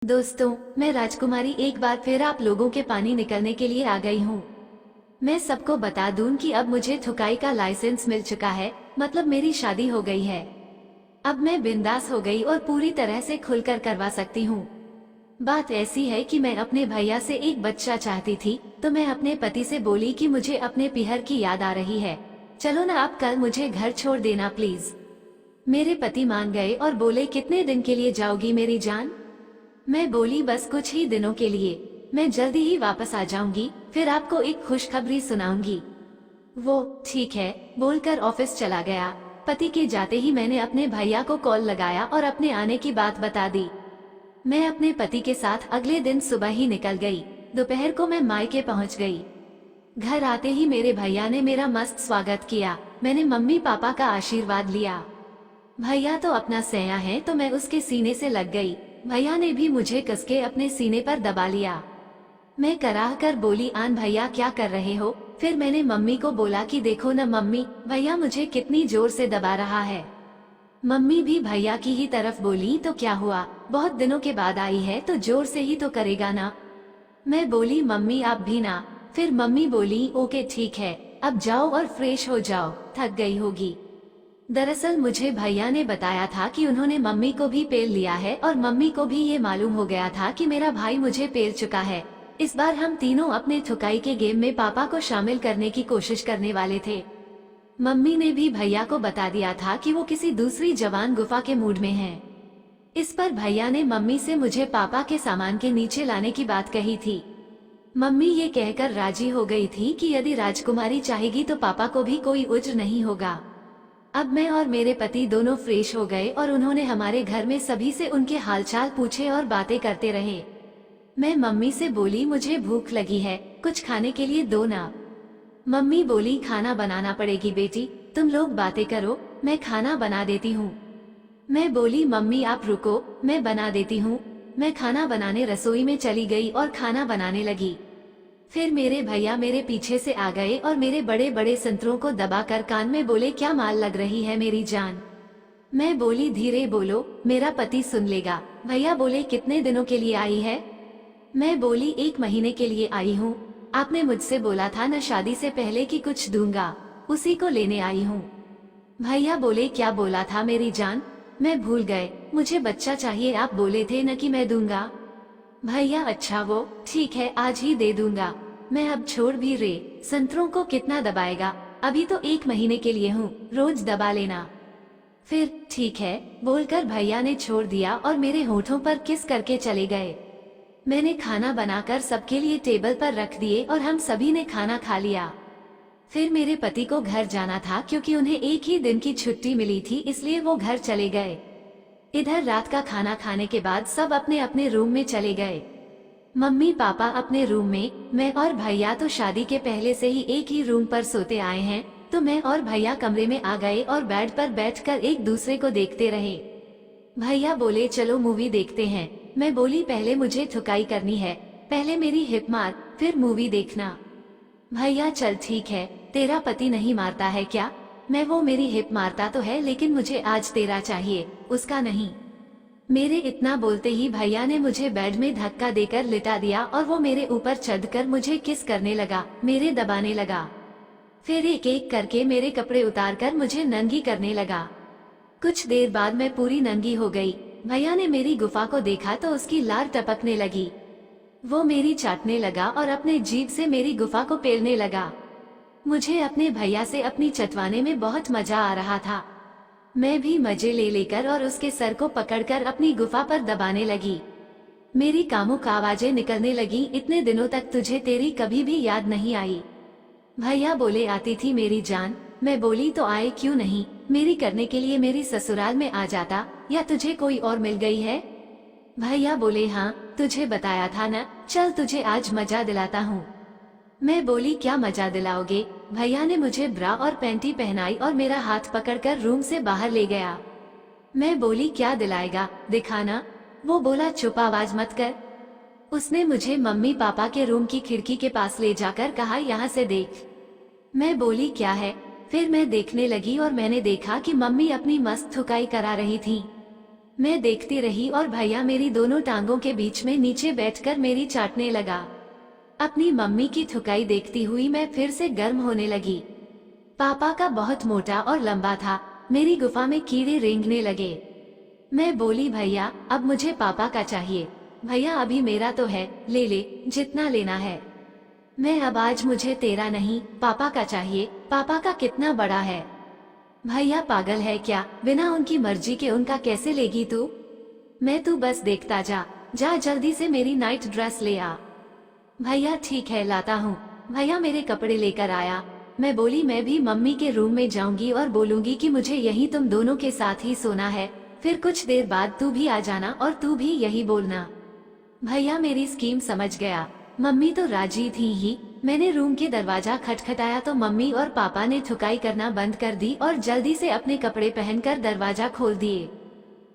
दोस्तों, मैं राजकुमारी एक बार फिर आप लोगों के पानी निकलने के लिए आ गई हूँ। मैं सबको बता दूं कि अब मुझे थुकाई का लाइसेंस मिल चुका है, मतलब मेरी शादी हो गई है। अब मैं बिंदास हो गई और पूरी तरह से खुलकर करवा सकती हूँ। बात ऐसी है कि मैं अपने भैया से एक बच्चा चाहती थी, तो मैं अपने पति से बोली कि मुझे अपने पीहर की याद आ रही है, चलो ना आप कल मुझे घर छोड़ देना प्लीज। मेरे पति मान गए और बोले कितने दिन के लिए जाओगी मेरी जान। मैं बोली बस कुछ ही दिनों के लिए, मैं जल्दी ही वापस आ जाऊंगी, फिर आपको एक खुशखबरी सुनाऊंगी। वो ठीक है बोलकर ऑफिस चला गया। पति के जाते ही मैंने अपने भैया को कॉल लगाया और अपने आने की बात बता दी। मैं अपने पति के साथ अगले दिन सुबह ही निकल गई। दोपहर को मैं मायके पहुंच गई। घर आते ही मेरे भैया ने मेरा मस्त स्वागत किया। मैंने मम्मी पापा का आशीर्वाद लिया। भैया तो अपना सैया है, तो मैं उसके सीने से लग गई। भैया ने भी मुझे कसके अपने सीने पर दबा लिया। मैं कराह कर बोली, आन भैया क्या कर रहे हो। फिर मैंने मम्मी को बोला कि देखो न मम्मी, भैया मुझे कितनी जोर से दबा रहा है। मम्मी भी भैया की ही तरफ बोली, तो क्या हुआ, बहुत दिनों के बाद आई है तो जोर से ही तो करेगा ना। मैं बोली मम्मी आप भी ना। फिर मम्मी बोली ओके ठीक है, अब जाओ और फ्रेश हो जाओ, थक गई होगी। दरअसल मुझे भैया ने बताया था कि उन्होंने मम्मी को भी पेल लिया है और मम्मी को भी ये मालूम हो गया था कि मेरा भाई मुझे पेल चुका है। इस बार हम तीनों अपने थुकाई के गेम में पापा को शामिल करने की कोशिश करने वाले थे। मम्मी ने भी भैया को बता दिया था कि वो किसी दूसरी जवान गुफा के मूड में है। इस पर भैया ने मम्मी से मुझे पापा के सामान के नीचे लाने की बात कही थी। मम्मी ये कहकर राजी हो गई थी कि यदि राजकुमारी चाहेगी तो पापा को भी कोई उज्र नहीं होगा। अब मैं और मेरे पति दोनों फ्रेश हो गए और उन्होंने हमारे घर में सभी से उनके हालचाल पूछे और बातें करते रहे। मैं मम्मी से बोली मुझे भूख लगी है, कुछ खाने के लिए दो ना। मम्मी बोली खाना बनाना पड़ेगी बेटी, तुम लोग बातें करो, मैं खाना बना देती हूँ। मैं बोली मम्मी आप रुको, मैं बना देती हूँ। मैं खाना बनाने रसोई में चली गई और खाना बनाने लगी। फिर मेरे भैया मेरे पीछे से आ गए और मेरे बड़े बड़े संतरों को दबाकर कान में बोले क्या माल लग रही है मेरी जान। मैं बोली धीरे बोलो, मेरा पति सुन लेगा। भैया बोले कितने दिनों के लिए आई है। मैं बोली 1 महीने के लिए आई हूँ। आपने मुझसे बोला था न शादी से पहले कि कुछ दूंगा, उसी को लेने आई हूँ। भैया बोले क्या बोला था मेरी जान। मैं भूल गए, मुझे बच्चा चाहिए आप बोले थे न कि मैं दूंगा। भैया अच्छा वो ठीक है, आज ही दे दूंगा। मैं अब छोड़ भी रे, संतरों को कितना दबाएगा, अभी तो 1 महीने के लिए हूँ, रोज दबा लेना। फिर ठीक है बोलकर भैया ने छोड़ दिया और मेरे होठों पर किस करके चले गए। मैंने खाना बनाकर सबके लिए टेबल पर रख दिए और हम सभी ने खाना खा लिया। फिर मेरे पति को घर जाना था क्योंकि उन्हें एक ही दिन की छुट्टी मिली थी, इसलिए वो घर चले गए। इधर रात का खाना खाने के बाद सब अपने अपने रूम में चले गए। मम्मी पापा अपने रूम में, मैं और भैया तो शादी के पहले से ही एक ही रूम पर सोते आए हैं, तो मैं और भैया कमरे में आ गए और बेड पर बैठकर एक दूसरे को देखते रहे। भैया बोले चलो मूवी देखते हैं। मैं बोली पहले मुझे थुकाई करनी है, पहले मेरी हिप मार, फिर मूवी देखना। भैया चल ठीक है, तेरा पति नहीं मारता है क्या। मैं वो मेरी हिप मारता तो है, लेकिन मुझे आज तेरा चाहिए, उसका नहीं। मेरे इतना बोलते ही भैया ने मुझे बेड में धक्का देकर लिटा दिया और वो मेरे ऊपर चढ़कर मुझे किस करने लगा, मेरे दबाने लगा। फिर एक एक करके मेरे कपड़े उतारकर मुझे नंगी करने लगा। कुछ देर बाद मैं पूरी नंगी हो गई। भैया ने मेरी गुफा को देखा तो उसकी लार टपकने लगी। वो मेरी चाटने लगा और अपने जीभ से मेरी गुफा को पेलने लगा। मुझे अपने भैया से अपनी चटवाने में बहुत मजा आ रहा था। मैं भी मजे ले लेकर और उसके सर को पकड़कर अपनी गुफा पर दबाने लगी। मेरी कामुक आवाजें निकलने लगी, इतने दिनों तक तुझे तेरी कभी भी याद नहीं आई। भैया बोले आती थी मेरी जान। मैं बोली तो आए क्यों नहीं, मेरी करने के लिए मेरी ससुराल में आ जाता, या तुझे कोई और मिल गई है। भैया बोले हाँ तुझे बताया था न, चल तुझे आज मजा दिलाता हूँ। मैं बोली क्या मजा दिलाओगे। भैया ने मुझे ब्रा और पैंटी पहनाई और मेरा हाथ पकड़कर रूम से बाहर ले गया। मैं बोली क्या दिलाएगा, दिखाना। वो बोला चुप आवाज मत कर। उसने मुझे मम्मी पापा के रूम की खिड़की के पास ले जाकर कहा यहाँ से देख। मैं बोली क्या है। फिर मैं देखने लगी और मैंने देखा कि मम्मी अपनी मस्त थुकाई करा रही थी। मैं देखती रही और भैया मेरी दोनों टांगों के बीच में नीचे बैठकर मेरी चाटने लगा। अपनी मम्मी की थुकाई देखती हुई मैं फिर से गर्म होने लगी। पापा का बहुत मोटा और लंबा था। मेरी गुफा में कीड़े रेंगने लगे। मैं बोली, भैया अब मुझे पापा का चाहिए। भैया अभी मेरा तो है, ले ले जितना लेना है। मैं अब आज मुझे तेरा नहीं पापा का चाहिए। पापा का कितना बड़ा है। भैया पागल है क्या, बिना उनकी मर्जी के उनका कैसे लेगी तू। मैं तू बस देखता जा, जा जल्दी से मेरी नाइट ड्रेस ले आ। भैया ठीक है लाता हूँ। भैया मेरे कपड़े लेकर आया। मैं बोली, मैं भी मम्मी के रूम में जाऊंगी और बोलूंगी कि मुझे यही तुम दोनों के साथ ही सोना है। फिर कुछ देर बाद तू भी आ जाना और तू भी यही बोलना। भैया मेरी स्कीम समझ गया। मम्मी तो राजी थी ही। मैंने रूम के दरवाजा खटखटाया तो मम्मी और पापा ने थुकाई करना बंद कर दी और जल्दी से अपने कपड़े पहनकर दरवाजा खोल दिए।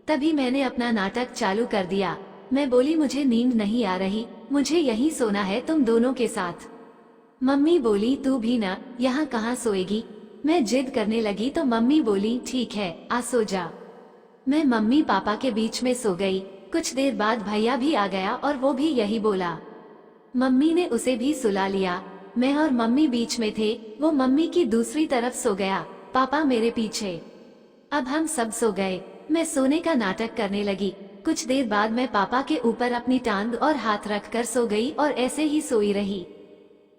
तभी मैंने अपना नाटक चालू कर दिया। मैं बोली, मुझे नींद नहीं आ रही, मुझे यहीं सोना है तुम दोनों के साथ। मम्मी बोली, तू भी ना, यहाँ कहाँ सोएगी। मैं जिद करने लगी तो मम्मी बोली, ठीक है आ सो जा। मैं मम्मी पापा के बीच में सो गई। कुछ देर बाद भैया भी आ गया और वो भी यही बोला। मम्मी ने उसे भी सुला लिया। मैं और मम्मी बीच में थे। वो मम्मी की दूसरी तरफ सो गया, पापा मेरे पीछे। अब हम सब सो गए। मैं सोने का नाटक करने लगी। कुछ देर बाद मैं पापा के ऊपर अपनी टांग और हाथ रखकर सो गई और ऐसे ही सोई रही।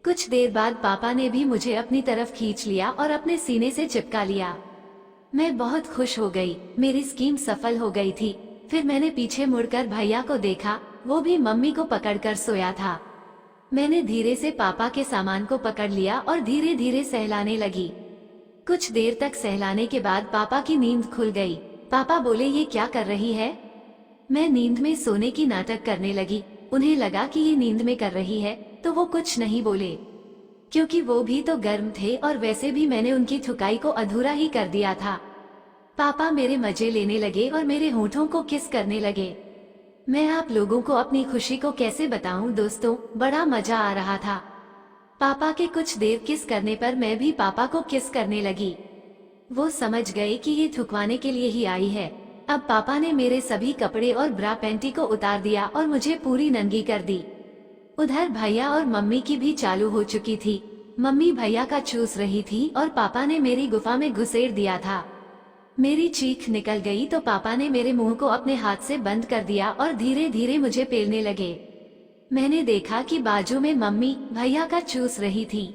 कुछ देर बाद पापा ने भी मुझे अपनी तरफ खींच लिया और अपने सीने से चिपका लिया। मैं बहुत खुश हो गई। मेरी स्कीम सफल हो गई थी। फिर मैंने पीछे मुड़कर भैया को देखा, वो भी मम्मी को पकड़कर सोया था। मैंने धीरे से पापा के सामान को पकड़ लिया और धीरे धीरे सहलाने लगी। कुछ देर तक सहलाने के बाद पापा की नींद खुल गई। पापा बोले, ये क्या कर रही है। मैं नींद में सोने की नाटक करने लगी। उन्हें लगा कि ये नींद में कर रही है तो वो कुछ नहीं बोले, क्योंकि वो भी तो गर्म थे और वैसे भी मैंने उनकी थुकाई को अधूरा ही कर दिया था। पापा मेरे मजे लेने लगे और मेरे होठों को किस करने लगे। मैं आप लोगों को अपनी खुशी को कैसे बताऊं दोस्तों, बड़ा मजा आ रहा था। पापा के कुछ देर किस करने पर मैं भी पापा को किस करने लगी। वो समझ गए कि ये थुकवाने के लिए ही आई है। अब पापा ने मेरे सभी कपड़े और ब्रा पैंटी को उतार दिया और मुझे पूरी नंगी कर दी। उधर भैया और मम्मी की भी चालू हो चुकी थी। मम्मी भैया का चूस रही थी और पापा ने मेरी गुफा में घुसेड़ दिया था। मेरी चीख निकल गई तो पापा ने मेरे मुंह को अपने हाथ से बंद कर दिया और धीरे धीरे मुझे पेलने लगे। मैंने देखा कि बाजू में मम्मी भैया का चूस रही थी।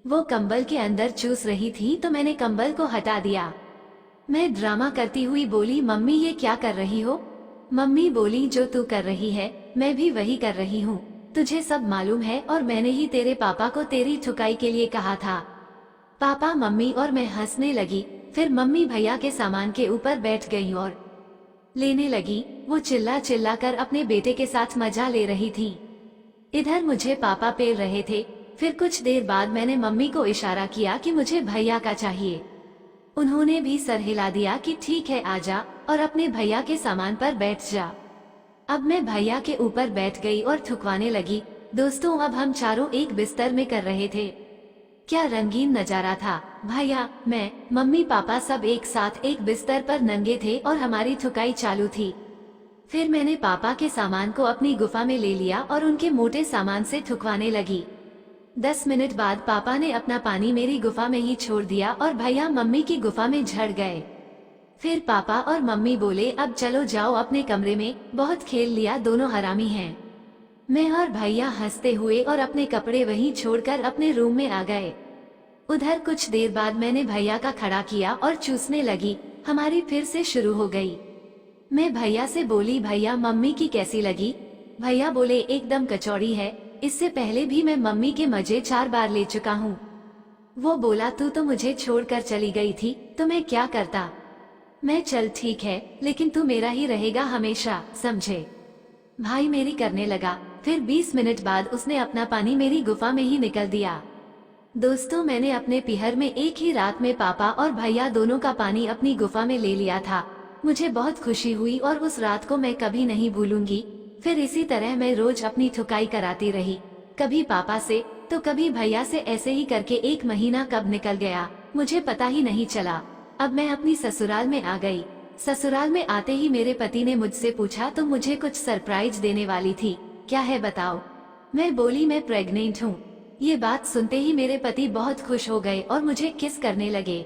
वो कंबल के अंदर चूस रही थी तो मैंने कंबल को हटा दिया। मैं ड्रामा करती हुई बोली, मम्मी ये क्या कर रही हो। मम्मी बोली, जो तू कर रही है मैं भी वही कर रही हूँ। तुझे सब मालूम है और मैंने ही तेरे पापा को तेरी थुकाई के लिए कहा था। पापा, मम्मी और मैं हंसने लगी। फिर मम्मी भैया के सामान के ऊपर बैठ गई और लेने लगी। वो चिल्ला चिल्ला कर अपने बेटे के साथ मजा ले रही थी। इधर मुझे पापा पेल रहे थे। फिर कुछ देर बाद मैंने मम्मी को इशारा किया कि मुझे भैया का चाहिए। उन्होंने भी सर हिला दिया कि ठीक है आजा और अपने भैया के सामान पर बैठ जा। अब मैं भैया के ऊपर बैठ गई और थुकवाने लगी। दोस्तों, अब हम चारों एक बिस्तर में कर रहे थे। क्या रंगीन नजारा था। भैया, मैं, मम्मी, पापा सब एक साथ एक बिस्तर पर नंगे थे और हमारी थुकाई चालू थी। फिर मैंने पापा के सामान को अपनी गुफा में ले लिया और उनके मोटे सामान से थुकवाने लगी। 10 मिनट बाद पापा ने अपना पानी मेरी गुफा में ही छोड़ दिया और भैया मम्मी की गुफा में झड़ गए। फिर पापा और मम्मी बोले, अब चलो जाओ अपने कमरे में, बहुत खेल लिया, दोनों हरामी हैं। मैं और भैया हंसते हुए और अपने कपड़े वहीं छोड़कर अपने रूम में आ गए। उधर कुछ देर बाद मैंने भैया का खड़ा किया और चूसने लगी। हमारी फिर से शुरू हो गई। मैं भैया से बोली, भैया मम्मी की कैसी लगी। भैया बोले, एकदम कचौड़ी है। इससे पहले भी मैं मम्मी के मजे 4 बार ले चुका हूँ। वो बोला, तू तो मुझे छोड़कर चली गई थी तो मैं क्या करता। मैं, चल ठीक है, लेकिन तू मेरा ही रहेगा हमेशा, समझे। भाई मेरी करने लगा। फिर 20 मिनट बाद उसने अपना पानी मेरी गुफा में ही निकल दिया। दोस्तों, मैंने अपने पिहर में एक ही रात में पापा और भैया दोनों का पानी अपनी गुफा में ले लिया था। मुझे बहुत खुशी हुई और उस रात को मैं कभी नहीं भूलूंगी। फिर इसी तरह मैं रोज अपनी थुकाई कराती रही, कभी पापा से तो कभी भैया से। ऐसे ही करके 1 महीना कब निकल गया मुझे पता ही नहीं चला। अब मैं अपनी ससुराल में आ गई। ससुराल में आते ही मेरे पति ने मुझसे पूछा तो मुझे कुछ सरप्राइज देने वाली थी, क्या है बताओ। मैं बोली मैं प्रेग्नेंट हूँ। ये बात सुनते ही मेरे पति बहुत खुश हो गए और मुझे किस करने लगे।